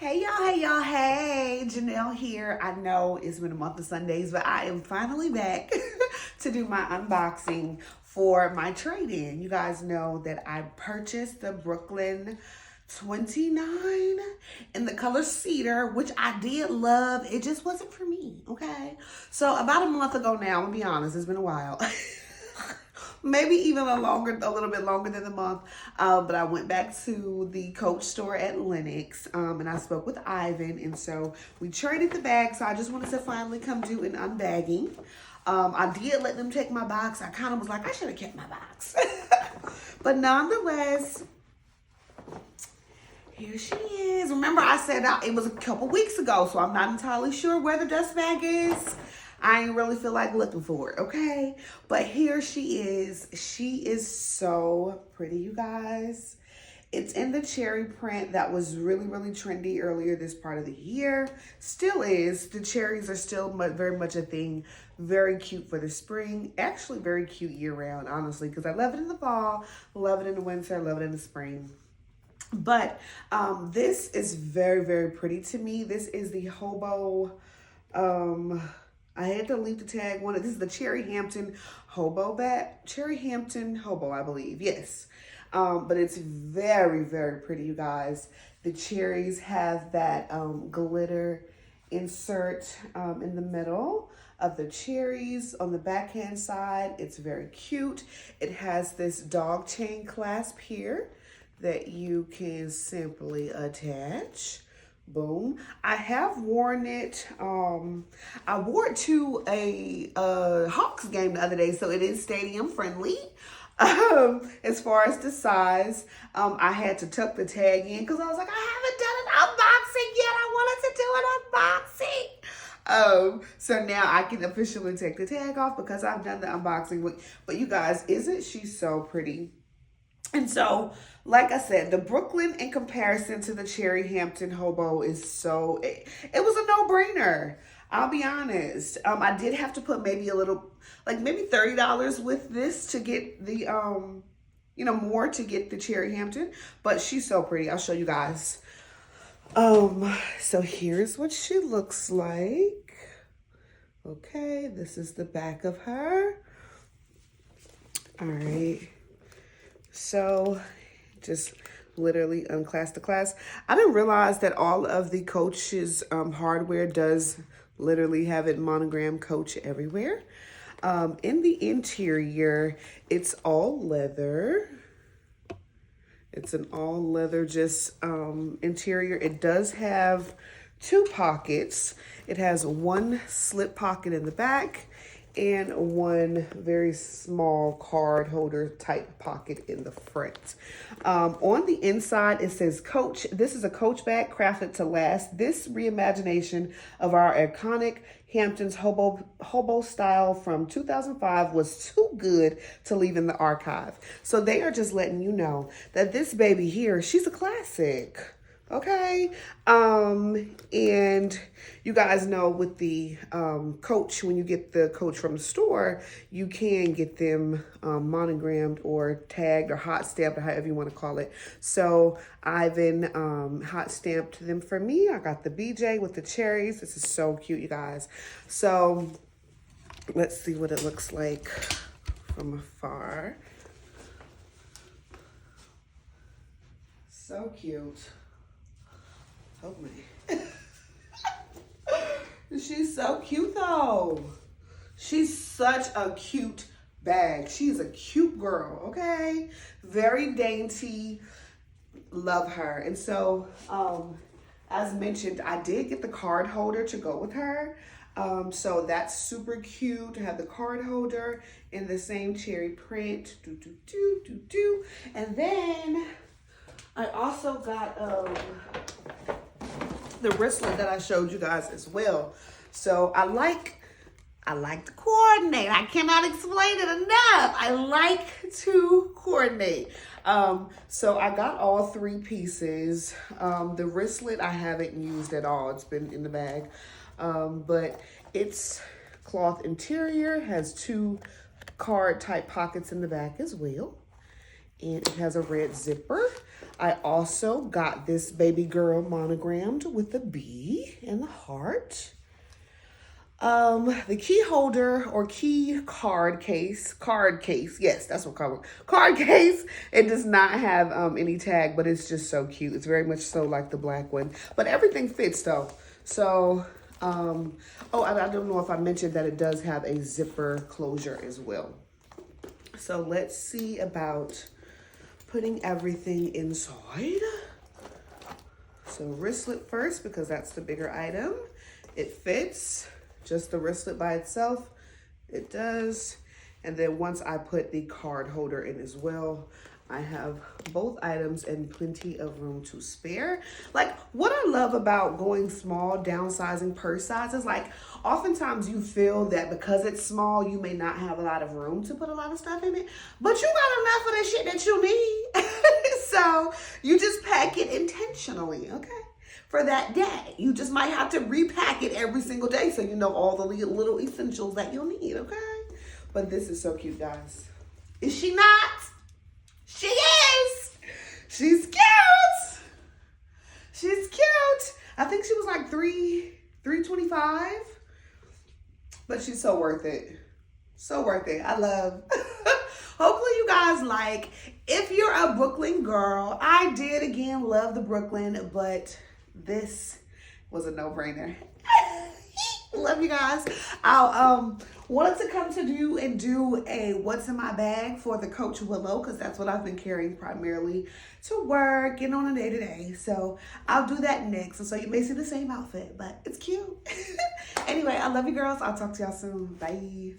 Hey y'all, hey, Janelle here. I know it's been a month of Sundays, but I am finally back to do my unboxing for my trade-in. You guys know that I purchased the Brooklyn 29 in the color cedar, which I did love. It just wasn't for me, okay? So about a month ago now, I'm gonna be honest, it's been a while. Maybe even a little bit longer than a month. But I went back to the Coach store at Lenox, and I spoke with Ivan, and so we traded the bag. So I just wanted to finally come do an unbagging. I did let them take my box. I kind of was like, I should have kept my box, but nonetheless, here she is. Remember, I said it was a couple weeks ago, so I'm not entirely sure where the dust bag is. I ain't really feel like looking for it, okay? But here she is. She is so pretty, you guys. It's in the cherry print that was really, really trendy earlier this part of the year. Still is. The cherries are still very much a thing. Very cute for the spring. Actually, very cute year-round, honestly, because I love it in the fall, love it in the winter, love it in the spring. But this is very, very pretty to me. This is the Hobo... I had to leave the tag on it. This is the Cherry Hampton Hobo bat. Cherry Hampton Hobo, I believe. Yes. But it's very, very pretty, you guys. The cherries have that glitter insert in the middle of the cherries. On the backhand side, it's very cute. It has this dog chain clasp here that you can simply attach. Boom. I have worn it. I wore it to a Hawks game the other day, so it is stadium friendly. As far as the size, I had to tuck the tag in because I was like, I haven't done an unboxing yet. I wanted to do an unboxing. So now I can officially take the tag off because I've done the unboxing. But you guys, isn't she so pretty? And so, like I said, the Brooklyn in comparison to the Cherry Hampton Hobo is so, it was a no-brainer. I'll be honest. I did have to put maybe a little, like maybe $30 with this to get the, more to get the Cherry Hampton. But she's so pretty. I'll show you guys. So here's what she looks like. Okay, this is the back of her. All right. So just literally unclasp the clasp. I didn't realize that all of the Coach's hardware does literally have it monogrammed Coach everywhere. In the interior, it's all leather. It's an all leather just interior. It does have two pockets. It has one slip pocket in the back and one very small card holder type pocket in the front. On the inside, it says Coach. This is a Coach bag crafted to last. This reimagination of our iconic Hampton's Hobo style from 2005 was too good to leave in the archive. So they are just letting you know that this baby here, she's a classic. Okay, and you guys know with the Coach, when you get the Coach from the store, you can get them monogrammed or tagged or hot stamped or however you want to call it. So Ivan hot stamped them for me. I got the BJ with the cherries. This is so cute, you guys. So let's see what it looks like from afar. So cute. Oh man. She's so cute though. She's such a cute bag. She's a cute girl, okay? Very dainty. Love her. And so, as mentioned, I did get the card holder to go with her. So that's super cute to have the card holder in the same cherry print. And then I also got the wristlet that I showed you guys as well. So I like to coordinate. I cannot explain it enough. I like to coordinate. So I got all three pieces. The wristlet I haven't used at all. It's been in the bag. But it's cloth interior, has two card type pockets in the back as well. And it has a red zipper. I also got this baby girl monogrammed with a B and the heart. The key holder or key card case, yes, that's what card case. It does not have any tag, but it's just so cute. It's very much so like the black one, but everything fits though. So, oh, I don't know if I mentioned that it does have a zipper closure as well. So let's see about putting everything inside. So wristlet first, because that's the bigger item. It fits. Just the wristlet by itself, it does. And then once I put the card holder in as well, I have both items and plenty of room to spare. Like, what I love about going small, downsizing purse size is like, oftentimes you feel that because it's small, you may not have a lot of room to put a lot of stuff in it, but you got enough of the shit that you need. So you just pack it intentionally, okay? For that day. You just might have to repack it every single day so you know all the little essentials that you'll need, okay? But this is so cute, guys. Is she not? She is. She's cute. She's cute. I think she was like $325, but she's so worth it. So worth it. I love. Hopefully you guys like. If you're a Brooklyn girl, I did again love the Brooklyn, but this was a no-brainer. Love you guys. I wanted to come to you and do a what's in my bag for the Coach Willow, because that's what I've been carrying primarily to work and on a day-to-day. So I'll do that next. And so you may see the same outfit, but it's cute. Anyway, I love you girls. I'll talk to y'all soon. Bye.